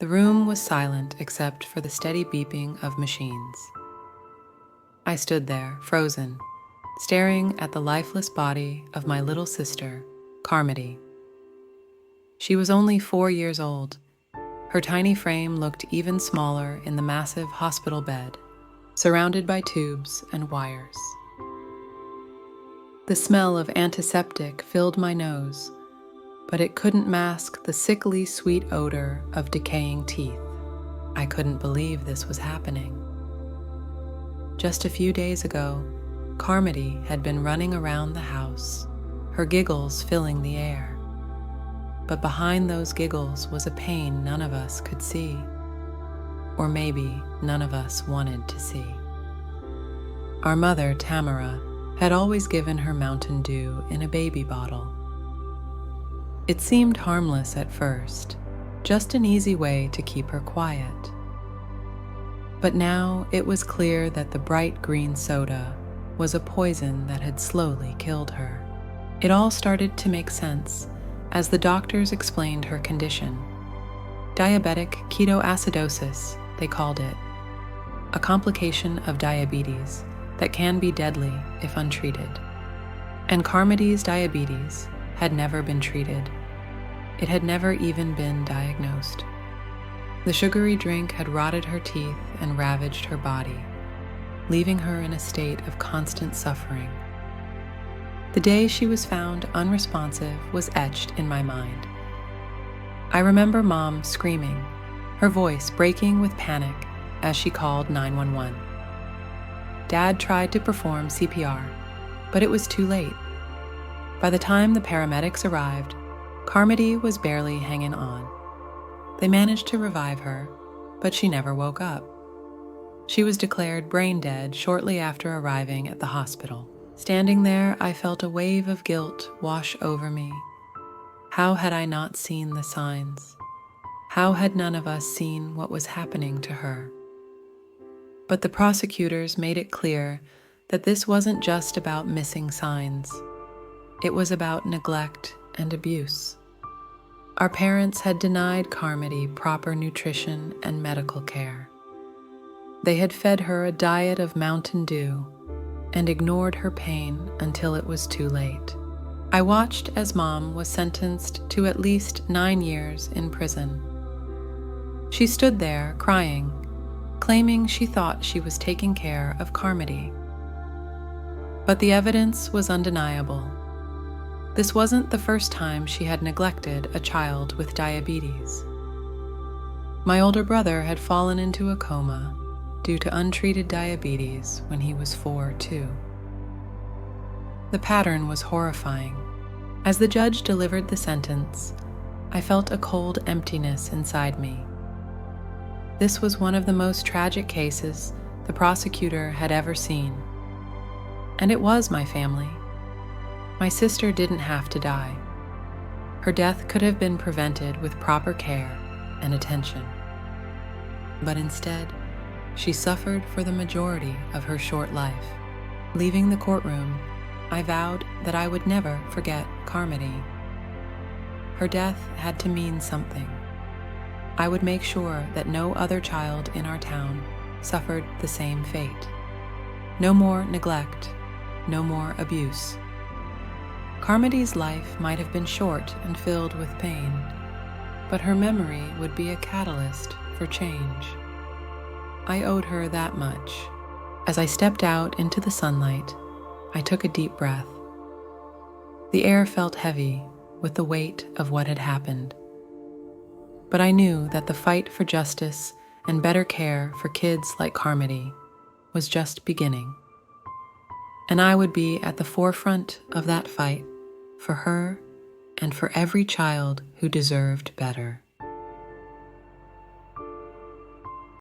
The room was silent except for the steady beeping of machines. I stood there, frozen, staring at the lifeless body of my little sister, Karmity. She was only 4 years old. Her tiny frame looked even smaller in the massive hospital bed, surrounded by tubes and wires. The smell of antiseptic filled my nose, but it couldn't mask the sickly sweet odor of decaying teeth. I couldn't believe this was happening. Just a few days ago, Karmity had been running around the house, her giggles filling the air. But behind those giggles was a pain none of us could see, or maybe none of us wanted to see. Our mother, Tamara, had always given her Mountain Dew in a baby bottle. It seemed harmless at first, just an easy way to keep her quiet. But now it was clear that the bright green soda was a poison that had slowly killed her. It all started to make sense as the doctors explained her condition. Diabetic ketoacidosis, they called it, a complication of diabetes that can be deadly if untreated. And Karmity's diabetes had never been treated. It had never even been diagnosed. The sugary drink had rotted her teeth and ravaged her body, leaving her in a state of constant suffering. The day she was found unresponsive was etched in my mind. I remember Mom screaming, her voice breaking with panic as she called 911. Dad tried to perform CPR, but it was too late. By the time the paramedics arrived, Karmity was barely hanging on. They managed to revive her, but she never woke up. She was declared brain dead shortly after arriving at the hospital. Standing there, I felt a wave of guilt wash over me. How had I not seen the signs? How had none of us seen what was happening to her? But the prosecutors made it clear that this wasn't just about missing signs. It was about neglect and abuse. Our parents had denied Karmity proper nutrition and medical care. They had fed her a diet of Mountain Dew and ignored her pain until it was too late. I watched as Mom was sentenced to at least 9 years in prison. She stood there crying, claiming she thought she was taking care of Karmity. But the evidence was undeniable. This wasn't the first time she had neglected a child with diabetes. My older brother had fallen into a coma due to untreated diabetes when he was 4 too. The pattern was horrifying. As the judge delivered the sentence, I felt a cold emptiness inside me. This was one of the most tragic cases the prosecutor had ever seen. And it was my family. My sister didn't have to die. Her death could have been prevented with proper care and attention. But instead, she suffered for the majority of her short life. Leaving the courtroom, I vowed that I would never forget Karmity. Her death had to mean something. I would make sure that no other child in our town suffered the same fate. No more neglect, no more abuse. Karmity's life might have been short and filled with pain, but her memory would be a catalyst for change. I owed her that much. As I stepped out into the sunlight, I took a deep breath. The air felt heavy with the weight of what had happened. But I knew that the fight for justice and better care for kids like Karmity was just beginning. And I would be at the forefront of that fight for her and for every child who deserved better.